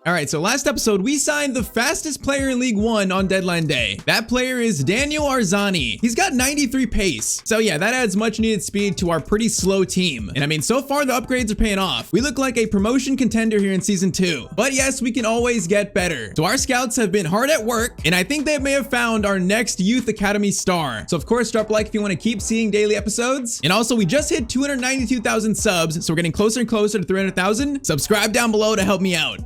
All right, so last episode, we signed the fastest player in League One on deadline day. That player is Daniel Arzani. He's got 93 pace. So yeah, that adds much needed speed to our pretty slow team. And I mean, so far the upgrades are paying off. We look like a promotion contender here in season 2. But yes, we can always get better. So our scouts have been hard at work, and I think they may have found our next Youth Academy star. So of course, drop a like if you want to keep seeing daily episodes. And also, we just hit 292,000 subs, so we're getting closer and closer to 300,000. Subscribe down below to help me out.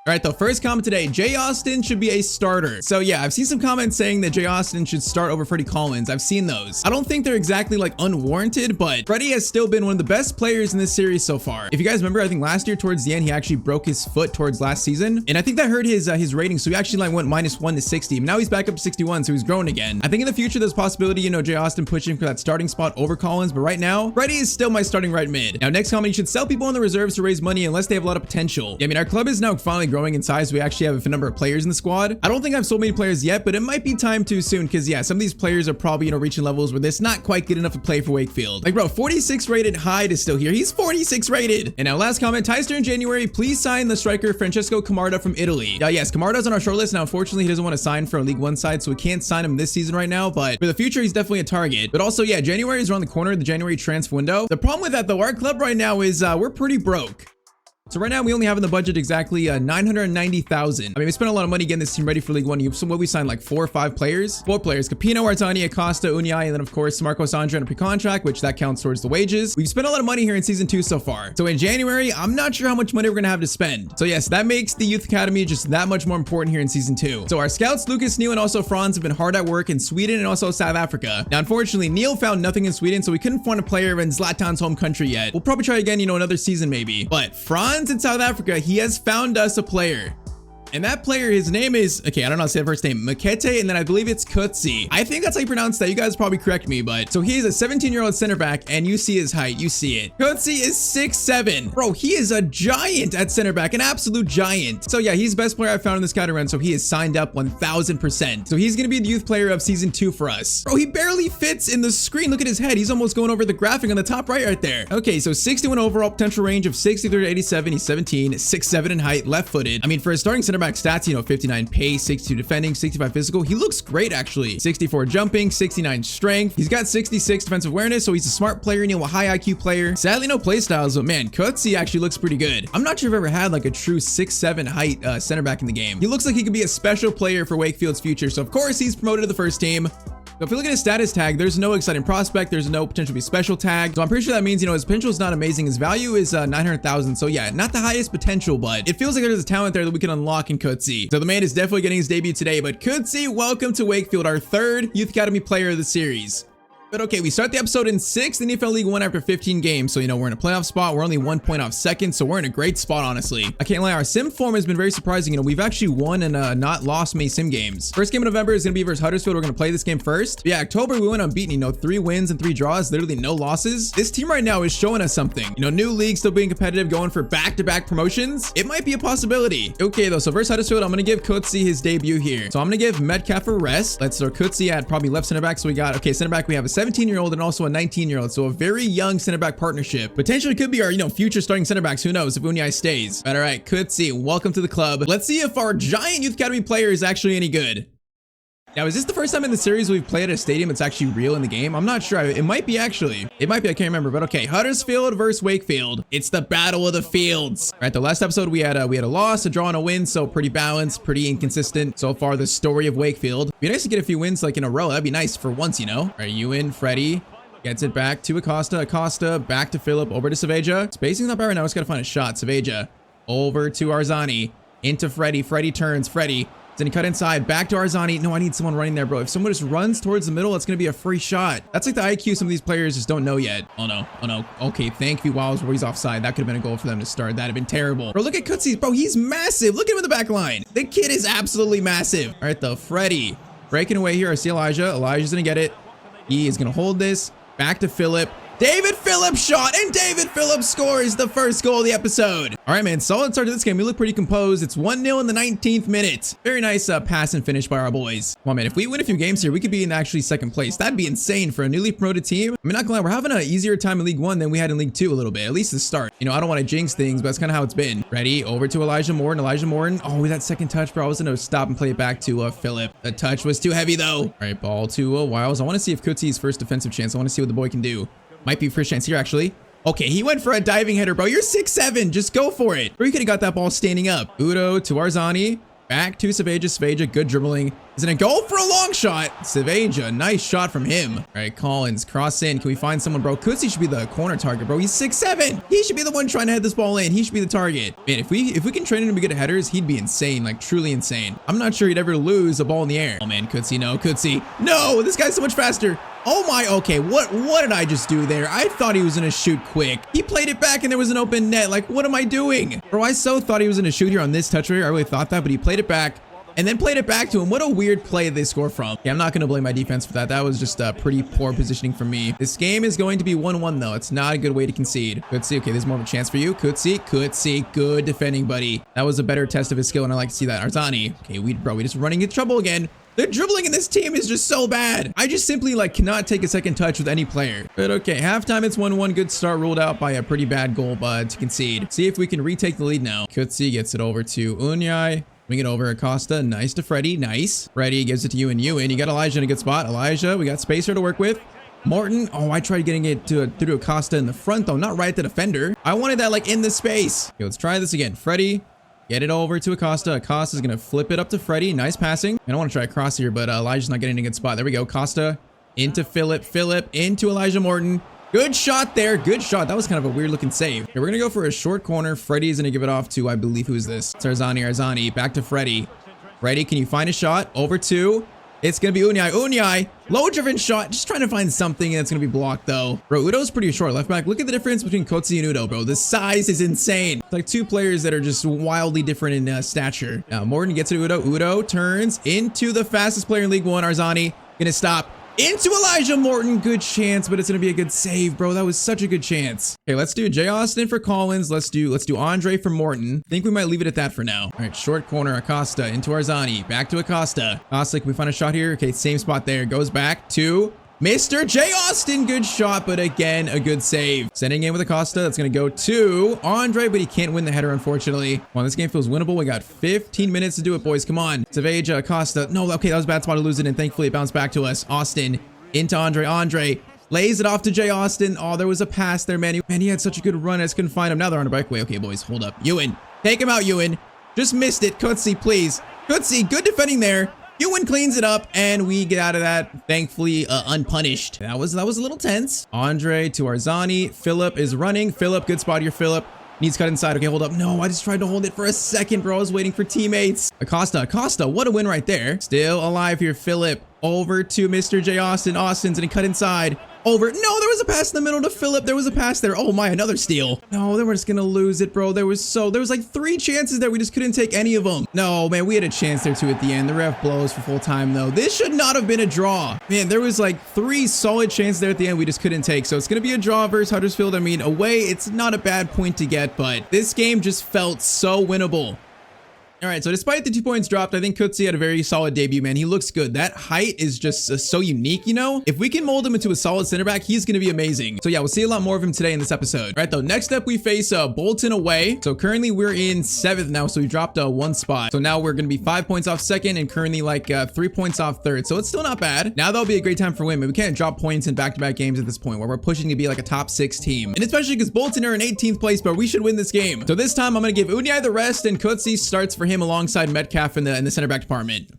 All right, the first comment today, Jay Austin should be a starter. So yeah, I've seen some comments saying that Jay Austin should start over Freddie Collins. I've seen those. I don't think they're exactly like unwarranted, but Freddie has still been one of the best players in this series so far. If you guys remember, I think last year towards the end, he actually broke his foot towards last season. And I think that hurt his rating. So he actually like went -1 to 60. Now he's back up to 61, so he's growing again. I think in the future, there's a possibility, you know, Jay Austin pushing for that starting spot over Collins. But right now, Freddie is still my starting right mid. Now, next comment, you should sell people in the reserves to raise money unless they have a lot of potential. Yeah, I mean, our club is now finally growing in size. We actually have a number of players in the squad. I don't think I've sold many players yet, but it might be time too soon because yeah, some of these players are probably, you know, reaching levels where it's not quite good enough to play for Wakefield. Like bro, 46 rated Hyde is still here. He's 46 rated. And now last comment, Tyztir in January, please sign the striker Francesco Camarda from Italy. Yes, Camarda's on our short list. Now, unfortunately, he doesn't want to sign for a League One side, so we can't sign him this season right now, but for the future, he's definitely a target. But also, yeah, January is around the corner, the January transfer window. The problem with that though, our club right now is we're pretty broke. So right now we only have in the budget exactly 990,000. I mean, we spent a lot of money getting this team ready for League One. So what we signed like 4 or 5 players. 4 players: Capino, Arzani, Acosta, Unai, and then of course Marcos Andre on a pre-contract, which that counts towards the wages. We've spent a lot of money here in season 2 so far. So in January, I'm not sure how much money we're gonna have to spend. So yes, that makes the Youth Academy just that much more important here in season 2. So our scouts, Lucas, Neil, and also Franz have been hard at work in Sweden and also South Africa. Now, unfortunately, Neil found nothing in Sweden, so we couldn't find a player in Zlatan's home country yet. We'll probably try again, you know, another season maybe. But Franz in South Africa, he has found us a player. And that player, his name is, okay, I don't know how to say the first name, Makete, and then I believe it's Kutsi. I think that's how you pronounce that. You guys probably correct me, but so he's a 17-year-old center back, and you see his height, you see it. Kutsi is 6'7". Bro, he is a giant at center back, an absolute giant. So yeah, he's the best player I found in this scouting run, so he is signed up 1000%. So he's gonna be the youth player of season 2 for us. Bro, he barely fits in the screen. Look at his head. He's almost going over the graphic on the top right there. Okay, so 61 overall, potential range of 63 to 87. He's 17, 6'7" in height, left-footed. I mean, for a starting center back stats, you know, 59 pace, 62 defending, 65 physical. He looks great actually. 64 jumping, 69 strength. He's got 66 defensive awareness, so he's a smart player, you know, a high IQ player. Sadly, no play styles, but man, Kutsi actually looks pretty good. I'm not sure if I've ever had like a true 6'7" height center back in the game. He looks like he could be a special player for Wakefield's future, so of course he's promoted to the first team. So if you look at his status tag, there's no exciting prospect. There's no potential to be special tag. So I'm pretty sure that means, you know, his potential is not amazing. His value is 900,000. So yeah, not the highest potential, but it feels like there's a talent there that we can unlock in Kutsi. So the man is definitely getting his debut today, but Kutsi, welcome to Wakefield, our 3rd Youth Academy player of the series. But okay, we start the episode in 6th in NFL League One after 15 games. So, you know, we're in a playoff spot. We're only 1 point off second. So we're in a great spot, honestly. I can't lie. Our sim form has been very surprising. You know, we've actually won and not lost many sim games. First game of November is going to be versus Huddersfield. We're going to play this game first. But yeah, October, we went unbeaten. You know, 3 wins and 3 draws, literally no losses. This team right now is showing us something. You know, new league, still being competitive, going for back-to-back promotions. It might be a possibility. Okay, though. So versus Huddersfield, I'm going to give Kutsi his debut here. So I'm going to give Metcalf a rest. Let's throw Kutsi at probably left center back. So we got, okay, center back, we have a 17-year-old and also a 19-year-old, so a very young center back partnership. Potentially could be our, you know, future starting center backs. Who knows if Unai stays. But all right, Kutsi, welcome to the club. Let's see if our giant Youth Academy player is actually any good. Now, is this the first time in the series we've played at a stadium that's actually real in the game? I'm not sure. It might be actually. It might be. I can't remember. But okay, Huddersfield versus Wakefield. It's the battle of the fields. All right, the last episode we had a loss, a draw, and a win. So pretty balanced, pretty inconsistent. So far, the story of Wakefield. It'd be nice to get a few wins like in a row. That'd be nice for once, you know. All right, Ewan, Freddie. Gets it back to Acosta. Acosta back to Philip. Over to Saveja. Spacing's not bad right now. Just got to find a shot. Saveja over to Arzani. Into Freddie. Freddie turns. Freddie. Then he cut inside. Back to Arzani. No, I need someone running there, bro. If someone just runs towards the middle, it's going to be a free shot. That's like the IQ some of these players just don't know yet. Oh, no. Oh, no. Okay, thank you. Wow, he's offside. That could have been a goal for them to start. That'd have been terrible. Bro, look at Kutsi. Bro, he's massive. Look at him in the back line. The kid is absolutely massive. All right, though. Freddie. Breaking away here. I see Elijah. Elijah's going to get it. He is going to hold this. Back to Philip. David Phillips shot, and David Phillips scores the first goal of the episode. All right, man, solid start to this game. We look pretty composed. It's 1-0 in the 19th minute. Very nice pass and finish by our boys. Come on, man, if we win a few games here, we could be in actually second place. That'd be insane for a newly promoted team. I mean, not gonna lie, we're having an easier time in League 1 than we had in League 2 a little bit, at least to start. You know, I don't want to jinx things, but that's kind of how it's been. Ready, over to Elijah Morton. Elijah Morton. Oh, that second touch, bro. I was gonna stop and play it back to Philip. The touch was too heavy, though. All right, ball to Wiles. I want to see if Kutsi's first defensive chance. I want to see what the boy can do. Might be first chance here, actually. Okay, he went for a diving header, bro. You're 6'7". Just go for it. Or you could have got that ball standing up. Udo to Arzani. Back to Saveja. Saveja, good dribbling. Is it a goal for a long shot? Saveja, nice shot from him. All right, Collins, cross in. Can we find someone, bro? Kutsi should be the corner target, bro. He's 6'7". He should be the one trying to head this ball in. He should be the target. Man, if we can train him to be good at headers, he'd be insane, like truly insane. I'm not sure he'd ever lose a ball in the air. Oh man, Kutsi, no, Kutsi. No, this guy's so much faster. Oh my, okay, what did I just do there? I thought he was gonna shoot quick. He played it back and there was an open net. Like, what am I doing? Bro, I so thought he was gonna shoot here on this touch right here. I really thought that, but he played it back and then played it back to him. What a weird play they score from. Yeah, I'm not gonna blame my defense for that. That was just pretty poor positioning from me. This game is going to be 1-1 though. It's not a good way to concede. Kutsi, okay, there's more of a chance for you. Kutsi, good defending, buddy. That was a better test of his skill and I like to see that. Arzani, okay, we just running into trouble again. The dribbling in this team is just so bad. I just simply like cannot take a second touch with any player. But okay, halftime it's 1-1. Good start, ruled out by a pretty bad goal, but to concede. See if we can retake the lead now. Kutsi gets it over to Unyai. Wing it over Acosta. Nice to Freddy. Nice. Freddy gives it to Ewan. You got Elijah in a good spot. Elijah, we got spacer to work with. Morton. Oh, I tried getting it through Acosta in the front though, not right at the defender. I wanted that like in the space. Okay, let's try this again. Freddy. Get it over to Acosta. Acosta's going to flip it up to Freddy. Nice passing. I don't want to try a cross here, but Elijah's not getting in a good spot. There we go. Costa into Philip. Philip into Elijah Morton. Good shot there. Good shot. That was kind of a weird looking save. Okay, we're going to go for a short corner. Freddy's going to give it off to, I believe, who's this? It's Arzani. Back to Freddy. Freddy, can you find a shot? Over to... It's going to be Unyai. Low-driven shot. Just trying to find something that's going to be blocked, though. Bro, Udo's pretty short left back. Look at the difference between Kotsi and Udo, bro. The size is insane. It's like two players that are just wildly different in stature. Now, Morton gets to Udo. Udo turns into the fastest player in League 1, Arzani. Going to stop. Into Elijah Morton. Good chance, but it's going to be a good save, bro. That was such a good chance. Okay, let's do J. Austin for Collins. Let's do Andre for Morton. I think we might leave it at that for now. All right, short corner, Acosta into Arzani. Back to Acosta. Acosta, can we find a shot here? Okay, same spot there. Goes back to Mr. J. Austin. Good shot, but again, a good save. Sending in with Acosta. That's going to go to Andre, but he can't win the header, unfortunately. Well, this game feels winnable. We got 15 minutes to do it, boys. Come on. Saveja, Acosta. No, okay, that was a bad spot to lose it, and thankfully it bounced back to us. Austin into Andre. Andre lays it off to J. Austin. Oh, there was a pass there, man. He had such a good run. I just couldn't find him. Now they're on a breakaway. Okay, boys, hold up. Ewan. Take him out, Ewan. Just missed it. Kutsi, please. Kutsi, good defending there. Ewan cleans it up, and we get out of that, thankfully, unpunished. That was a little tense. Andre to Arzani. Philip is running. Philip, good spot here, Philip. Needs cut inside. Okay, hold up. No, I just tried to hold it for a second, bro. I was waiting for teammates. Acosta, what a win right there. Still alive here, Philip. Over to Mr. J. Austin. Austin's gonna cut inside. Over. No, there was a pass in the middle to Philip. There was a pass there. Oh my, another steal. No, then we're just gonna lose it, bro. There was like 3 chances there. We just couldn't take any of them. No, man, we had a chance there too at the end. The ref blows for full time though. This should not have been a draw. Man, there was like 3 solid chances there at the end we just couldn't take. So it's gonna be a draw versus Huddersfield. I mean, away, it's not a bad point to get, but this game just felt so winnable. All right, so despite the 2 points dropped, I think Kutsi had a very solid debut, man. He looks good. That height is just so unique, you know? If we can mold him into a solid center back, he's going to be amazing. So yeah, we'll see a lot more of him today in this episode. All right, though, next up we face Bolton away. So currently we're in 7th now, so we dropped 1 spot. So now we're going to be 5 points off 2nd and currently like 3 points off 3rd. So it's still not bad. Now that'll be a great time for win. We can't drop points in back-to-back games at this point where we're pushing to be like a top 6 team. And especially because Bolton are in 18th place, but we should win this game. So this time I'm going to give Unyai the rest and Kutsi starts for him alongside Metcalf in the center back department.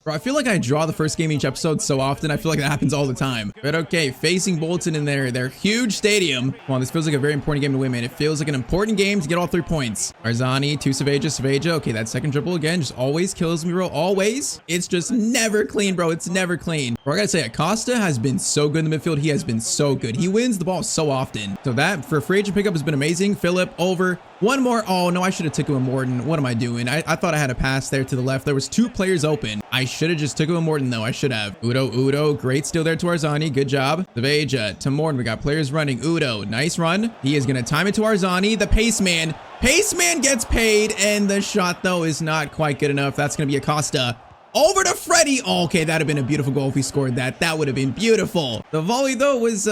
Bro, I feel like I draw the first game each episode so often. I feel like that happens all the time. But okay, facing Bolton in their huge stadium. Come on, this feels like a very important game to win, man. It feels like an important game to get all 3 points. Arzani to Saveja. Okay, that second dribble again just always kills me, bro. Always. It's just never clean, bro. It's never clean. Bro, I gotta say, Acosta has been so good in the midfield. He has been so good. He wins the ball so often. So that for free agent pickup has been amazing. Philip over One more. Oh, no, I should have took him with Morton. What am I doing? I thought I had a pass there to the left. There was 2 players open. I should have just took him with Morton, though. I should have. Udo, great steal there to Arzani. Good job. Saveja to Morton. We got players running. Udo, nice run. He is going to time it to Arzani. The pace man. Pace man gets paid, and the shot, though, is not quite good enough. That's going to be Acosta. Over to Freddie. Oh, okay, that'd have been a beautiful goal if we scored that. That would have been beautiful. The volley, though, was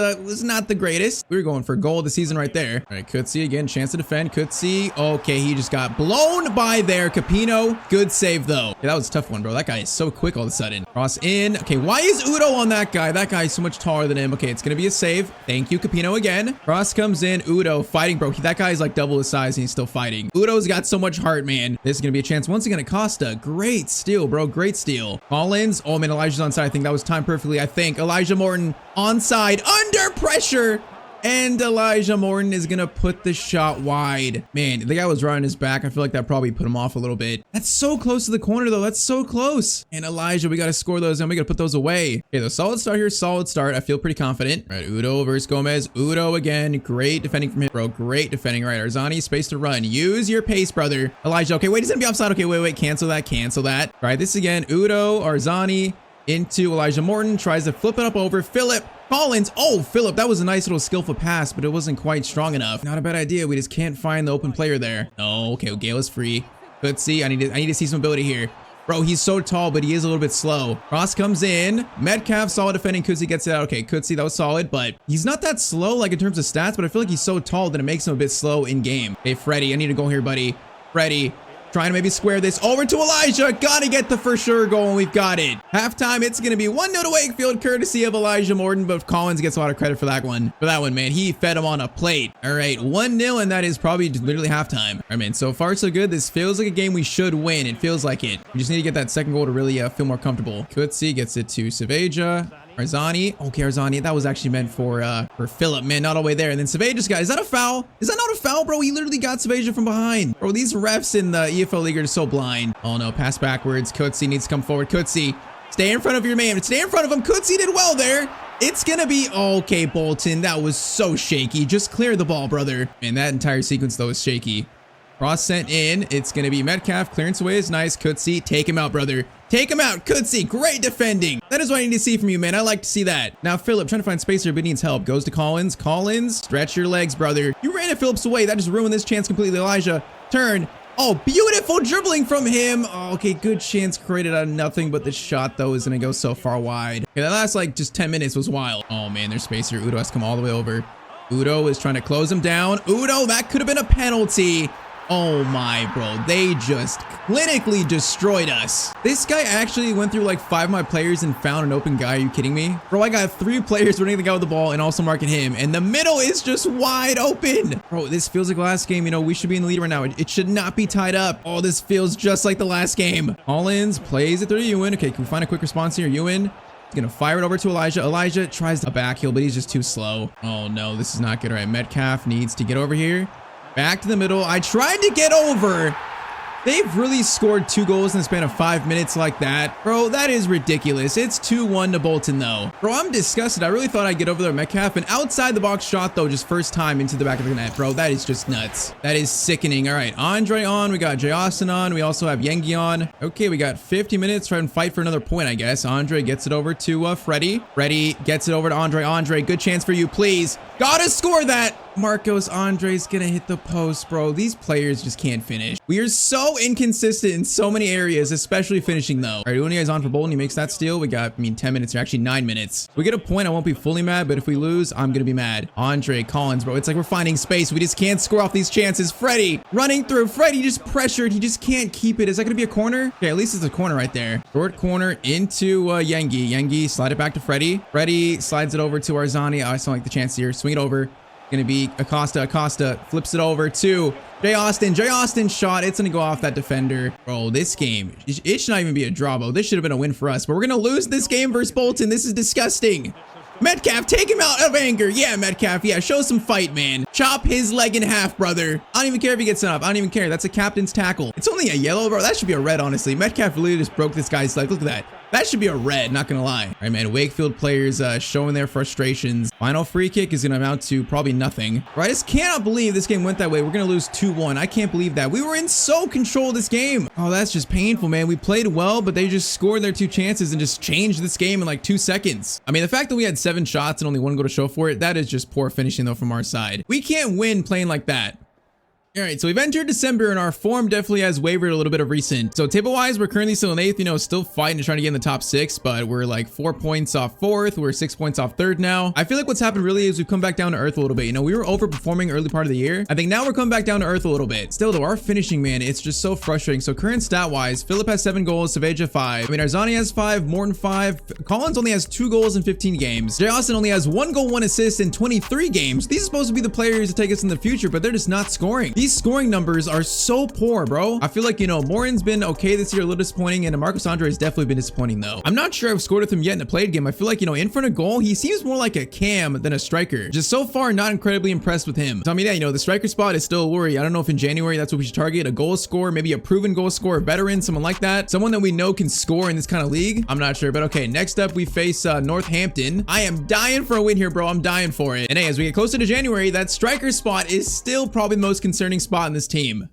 not the greatest. We were going for goal of the season right there. All right, Kutsi again, chance to defend. Kutsi. Okay, he just got blown by there. Capino, good save, though. Okay, that was a tough one, bro. That guy is so quick all of a sudden. Cross in. Okay, why is Udo on that guy? That guy is so much taller than him. Okay, it's going to be a save. Thank you, Capino again. Cross comes in. Udo fighting, bro. That guy is like double his size and he's still fighting. Udo's got so much heart, man. This is going to be a chance. Once again, Acosta. Great steal, bro. Great steal. Collins. Oh, man, Elijah's onside. I think that was timed perfectly. I think Elijah Morton onside under pressure. And Elijah Morton is going to put the shot wide. Man, the guy was right on his back. I feel like that probably put him off a little bit. That's so close to the corner, though. That's so close. And Elijah, we got to score those and we got to put those away. Okay, the solid start here. Solid start. I feel pretty confident. All right, Udo versus Gomez. Udo again. Great defending from him, bro. Great defending. All right, Arzani, space to run. Use your pace, brother. Elijah. Okay, wait, he's going to be offside. Okay, wait. Cancel that. Cancel that. All right, this again. Udo, Arzani into Elijah Morton. Tries to flip it up over. Philip. Collins. Oh, Philip, that was a nice little skillful pass, but it wasn't quite strong enough. Not a bad idea. We just can't find the open player there. Oh, okay. Gale is free. Let's see. I need to see some ability here. Bro, he's so tall, but he is a little bit slow. Cross comes in. Metcalf, solid defending. Kutsi gets it out. Okay, Kutsi, that was solid, but he's not that slow, like in terms of stats, but I feel like he's so tall that it makes him a bit slow in game. Okay, Freddie, I need a goal here, buddy. Freddie. Trying to maybe square this over to Elijah. Gotta get the for sure goal, and we've got it. Halftime, it's gonna be 1-0 to Wakefield, courtesy of Elijah Morton, but Collins gets a lot of credit for that one. Man. He fed him on a plate. All right, 1-0, and that is probably literally halftime. All right, man, so far so good. This feels like a game we should win. It feels like it. We just need to get that second goal to really feel more comfortable. Kutsi gets it to Saveja. Arzani. Okay, Arzani. That was actually meant for Philip. Man, not all the way there. And then Saveja's got. Is that a foul? Is that not a foul, bro? He literally got Saveja from behind. Bro, these refs in the EFL League are just so blind. Oh, no. Pass backwards. Kutsi needs to come forward. Kutsi, stay in front of your man. Stay in front of him. Kutsi did well there. It's going to be... Okay, Bolton. That was so shaky. Just clear the ball, brother. Man, that entire sequence, though, is shaky. Cross sent in. It's going to be Metcalf. Clearance away is nice. Kutsi, take him out, brother. Take him out. Kutsi, great defending. That is what I need to see from you, man. I like to see that. Now, Philip, trying to find space here, but needs help. Goes to Collins. Collins, stretch your legs, brother. You ran at Phillips away. That just ruined this chance completely. Elijah, turn. Oh, beautiful dribbling from him. Oh, okay, good chance created out of nothing, but the shot, though, is going to go so far wide. Okay, that last, like, just 10 minutes was wild. Oh, man, there's space here. Udo has to come all the way over. Udo is trying to close him down. Udo, that could have been a penalty. Oh my, bro. They just clinically destroyed us. This guy actually went through like 5 of my players and found an open guy. Are you kidding me? Bro, I got 3 players running the guy with the ball and also marking him. And the middle is just wide open. Bro, this feels like last game. You know, we should be in the lead right now. It should not be tied up. Oh, this feels just like the last game. Collins plays it through to Ewan. Okay, can we find a quick response here? Ewan. Gonna fire it over to Elijah. Elijah tries to backheel, but he's just too slow. Oh no, this is not good. All right, Metcalf needs to get over here. Back to the middle. I tried to get over. They've really scored 2 goals in the span of 5 minutes like that. Bro, that is ridiculous. It's 2-1 to Bolton, though. Bro, I'm disgusted. I really thought I'd get over there Metcalf. An outside the box shot, though, just first time into the back of the net. Bro, that is just nuts. That is sickening. All right, Andre on. We got Jay Austin on. We also have Yengi on. Okay, we got 50 minutes. Try and fight for another point, I guess. Andre gets it over to Freddie. Freddie gets it over to Andre. Andre, good chance for you, please. Gotta score that. Marcos Andre's gonna hit the post, bro. These players just can't finish. We are so inconsistent in so many areas, especially finishing, though. All right, Unia is on for Bolton. He makes that steal. We got, 10 minutes here. Actually, 9 minutes. If we get a point, I won't be fully mad, but if we lose, I'm gonna be mad. Andre, Collins, bro. It's like we're finding space. We just can't score off these chances. Freddie running through. Freddie just pressured. He just can't keep it. Is that gonna be a corner? Okay, at least it's a corner right there. Short corner into Yengi. Yengi, slide it back to Freddie. Freddie slides it over to Arzani. I still like the chance here. Swing it over. Gonna be Acosta. Acosta flips it over to Jay Austin. Jay Austin shot. It's gonna go off that defender. Bro, this game, it should not even be a draw, bro. This should have been a win for us, but we're gonna lose this game versus Bolton. This is disgusting. Metcalf, take him out of anger. Yeah, Metcalf. Yeah, show some fight, man. Chop his leg in half, brother. I don't even care if he gets sent off. I don't even care. That's a captain's tackle. It's only a yellow, bro. That should be a red, honestly. Metcalf really just broke this guy's leg. Look at that. That should be a red, not gonna lie. All right, man, Wakefield players showing their frustrations. Final free kick is gonna amount to probably nothing. Right, I just cannot believe this game went that way. We're gonna lose 2-1. I can't believe that. We were in so control of this game. Oh, that's just painful, man. We played well, but they just scored their 2 chances and just changed this game in like 2 seconds. I mean, the fact that we had 7 shots and only 1 goal to show for it, that is just poor finishing though from our side. We can't win playing like that. All right, so we've entered December and our form definitely has wavered a little bit of recent. So table-wise, we're currently still in 8th, you know, still fighting to try to get in the top 6, but we're like 4 points off 4th. We're 6 points off 3rd now. I feel like what's happened really is we've come back down to earth a little bit. You know, we were overperforming early part of the year. I think now we're coming back down to earth a little bit. Still though, our finishing, man, it's just so frustrating. So current stat-wise, Philip has 7 goals, Saveja 5. I mean, Arzani has 5, Morton 5. Collins only has 2 goals in 15 games. Jay Austin only has 1 goal, 1 assist in 23 games. These are supposed to be the players to take us in the future, but they're just not scoring. These scoring numbers are so poor, bro. I feel like, you know, Morin's been okay this year, a little disappointing, and Marcus Andre has definitely been disappointing though. I'm not sure I've scored with him yet in a played game. I feel like, you know, in front of goal, he seems more like a cam than a striker. Just so far, not incredibly impressed with him. So I mean, yeah, you know, the striker spot is still a worry. I don't know if in January that's what we should target, a goal scorer, maybe a proven goal scorer, veteran, someone like that, someone that we know can score in this kind of league. I'm not sure, but okay, next up we face Northampton. I am dying for a win here, bro. I'm dying for it. And hey, as we get closer to January, that striker spot is still probably the most concerning spot in this team.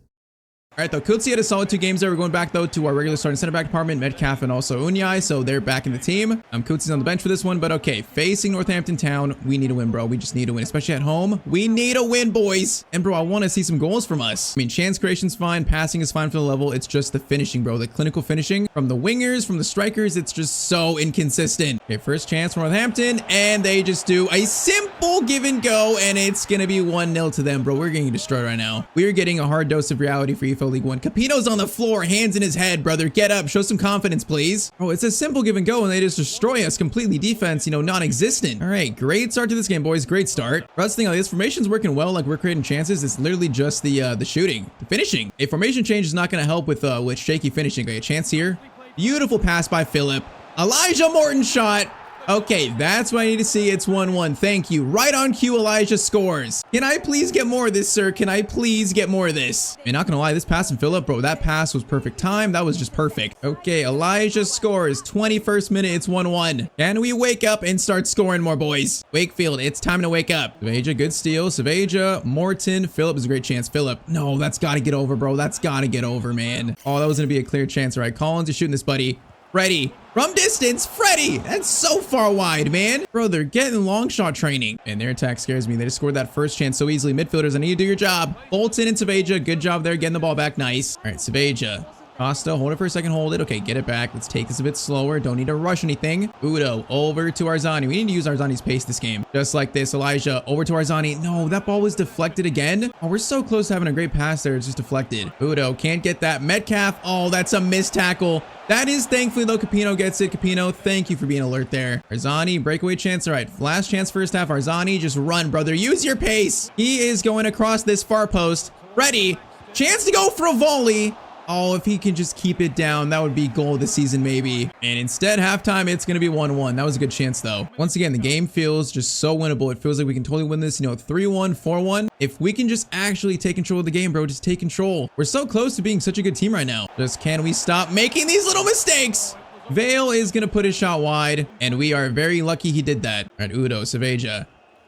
All right, though, Kutsi had a solid 2 games there. We're going back, though, to our regular starting center back department, Metcalf and also Unyai, so they're back in the team. Kutsi's on the bench for this one, but okay, facing Northampton Town, we need to win, bro. We just need to win, especially at home. We need a win, boys. And, bro, I want to see some goals from us. I mean, chance creation's fine, passing is fine for the level. It's just the finishing, bro, the clinical finishing from the wingers, from the strikers. It's just so inconsistent. Okay, first chance for Northampton, and they just do a simple give and go, and it's going to be 1-0 to them, bro. We're getting destroyed right now. We are getting a hard dose of reality for EFL League 1. Capino's on the floor, hands in his head, brother. Get up, show some confidence, please. Oh, it's a simple give and go, and they just destroy us completely. Defense, you know, non-existent. All right, great start to this game, boys. Great start. That's the thing, this formation's working well. Like, we're creating chances. It's literally just the shooting, the finishing. A formation change is not going to help with shaky finishing. Okay, a chance here. Beautiful pass by Philip. Elijah Morton shot. Okay, that's what I need to see. It's 1-1. Thank you. Right on cue, Elijah scores. Can I please get more of this, sir? Can I please get more of this? I'm not gonna lie, this pass from Philip, bro, that pass was perfect time. That was just perfect. Okay, Elijah scores. 21st minute, it's 1-1. Can we wake up and start scoring more, boys? Wakefield, it's time to wake up. Saveja, good steal. Saveja, Morton, Philip is a great chance. Philip, no, that's gotta get over, bro. That's gotta get over, man. Oh, that was gonna be a clear chance. All right, Collins is shooting this, buddy. Freddie, from distance, Freddie, that's so far wide, man. Bro, they're getting long shot training. And their attack scares me. They just scored that first chance so easily. Midfielders, I need you to do your job. Bolton and Saveja, good job there, getting the ball back, nice. All right, Saveja. Costa, hold it for a second, hold it. Okay, get it back. Let's take this a bit slower. Don't need to rush anything. Udo, over to Arzani. We need to use Arzani's pace this game. Just like this, Elijah, over to Arzani. No, that ball was deflected again. Oh, we're so close to having a great pass there. It's just deflected. Udo, can't get that. Metcalf, oh, that's a missed tackle. That is thankfully, though, Capino gets it. Capino, thank you for being alert there. Arzani, breakaway chance. All right, last chance first half. Arzani, just run, brother. Use your pace. He is going across this far post. Ready. Chance to go for a volley. Oh, if he can just keep it down, that would be goal of the season, maybe. And instead, halftime, it's going to be 1-1. That was a good chance, though. Once again, the game feels just so winnable. It feels like we can totally win this, you know, 3-1, 4-1. If we can just actually take control of the game, bro, just take control. We're so close to being such a good team right now. Just can we stop making these little mistakes? Vale is going to put his shot wide, and we are very lucky he did that. All right, Udo, Saveja.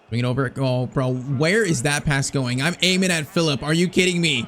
Bring it over. Oh, bro, where is that pass going? I'm aiming at Philip. Are you kidding me?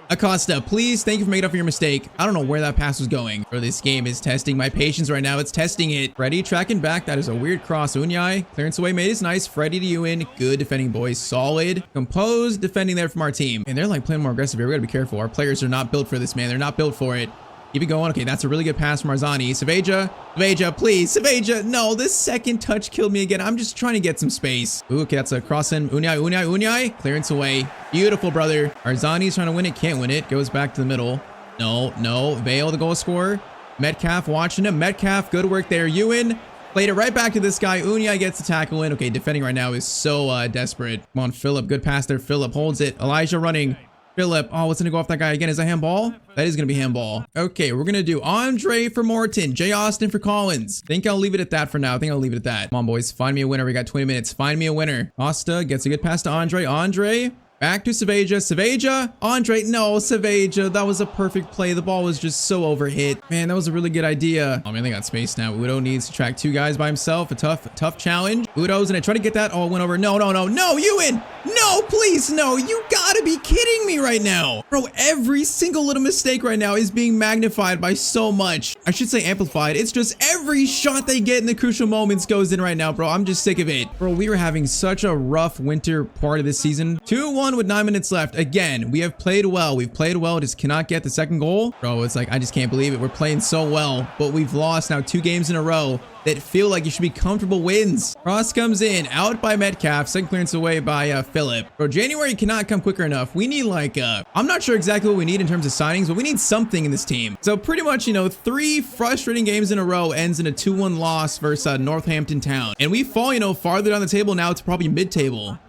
Acosta, please, thank you for making up for your mistake. I don't know where that pass was going. Bro, this game is testing my patience right now. It's testing it. Freddie tracking back. That is a weird cross. Unyai, clearance away made is nice. Freddie to Ewan. Good defending, boys. Solid, composed defending there from our team. And they're like playing more aggressive here. We gotta be careful. Our players are not built for this, man. They're not built for it. Keep it going. Okay, that's a really good pass from Arzani. Saveja, please. Saveja, no, this second touch killed me again. I'm just trying to get some space. Ooh, okay, that's a cross in. Unyai. Clearance away. Beautiful, brother. Arzani's trying to win it. Can't win it. Goes back to the middle. No. Vale, the goal scorer. Metcalf watching him. Metcalf, good work there. Ewan played it right back to this guy. Unyai gets the tackle in. Okay, defending right now is so desperate. Come on, Philip. Good pass there. Philip holds it. Elijah running. Philip. Oh, what's gonna go off that guy again? Is that handball? That is gonna be handball. Okay, we're gonna do Andre for Morton, Jay Austin for Collins. Think I'll leave it at that for now. I think I'll leave it at that. Come on, boys. Find me a winner. We got 20 minutes. Find me a winner. Asta gets a good pass to Andre. Andre. Back to Savaja. Savaja. Andre. No, Savaja. That was a perfect play. The ball was just so overhit. Man, that was a really good idea. Oh, man, they got space now. Udo needs to track 2 guys by himself. A tough challenge. Udo's gonna try to get that. Oh, it went over. No, Ewan. No, please, no. You gotta be kidding me right now. Bro, every single little mistake right now is being magnified by so much. I should say amplified. It's just every shot they get in the crucial moments goes in right now, bro. I'm just sick of it. Bro, we are having such a rough winter part of this season. 2-1 with 9 minutes left. Again, we have played well. We've played well. Just cannot get the second goal. Bro, it's like, I just can't believe it. We're playing so well, but we've lost now 2 games in a row that feel like you should be comfortable wins. Cross comes in, out by Metcalf, second clearance away by Philip. Bro, January cannot come quicker enough. We need like, I'm not sure exactly what we need in terms of signings, but we need something in this team. So pretty much, you know, 3 frustrating games in a row ends in a 2-1 loss versus Northampton Town. And we fall, you know, farther down the table now to probably mid-table.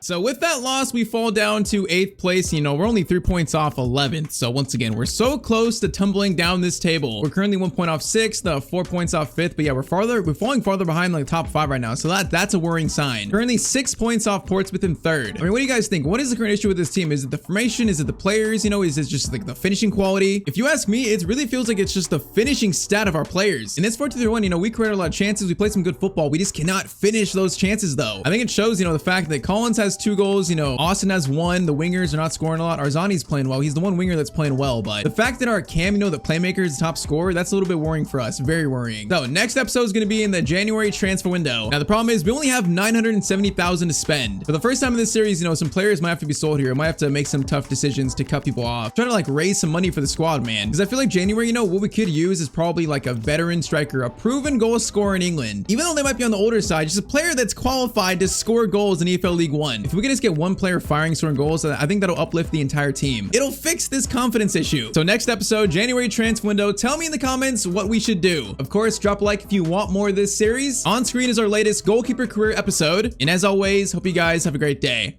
So with that loss, we fall down to 8th place. You know, we're only 3 points off 11th. So once again, we're so close to tumbling down this table. We're currently 1 point off 6th, 4 points off 5th. But yeah, we're falling farther behind like the top 5 right now. So that's a worrying sign. Currently 6 points off Portsmouth in 3rd. I mean, what do you guys think? What is the current issue with this team? Is it the formation? Is it the players? You know, is it just like the finishing quality? If you ask me, it really feels like it's just the finishing stat of our players. In this 4-2-3-1, you know, we created a lot of chances. We played some good football. We just cannot finish those chances though. I think it shows, you know, the fact that Collins has 2 goals, you know, Austin has 1. The wingers are not scoring a lot. Arzani's playing well. He's the one winger that's playing well, but the fact that our cam, you know, the playmaker is the top scorer, that's a little bit worrying for us. Very worrying. So next episode is going to be in the January transfer window. Now the problem is we only have 970,000 to spend. For the first time in this series, you know, some players might have to be sold here. I might have to make some tough decisions to cut people off. Trying to like raise some money for the squad, man. Because I feel like January, you know, what we could use is probably like a veteran striker, a proven goal scorer in England. Even though they might be on the older side, just a player that's qualified to score goals in EFL League One. If we can just get one player firing, scoring goals, I think that'll uplift the entire team. It'll fix this confidence issue. So next episode, January transfer window, tell me in the comments what we should do. Of course, drop a like if you want more of this series. On screen is our latest goalkeeper career episode. And as always, hope you guys have a great day.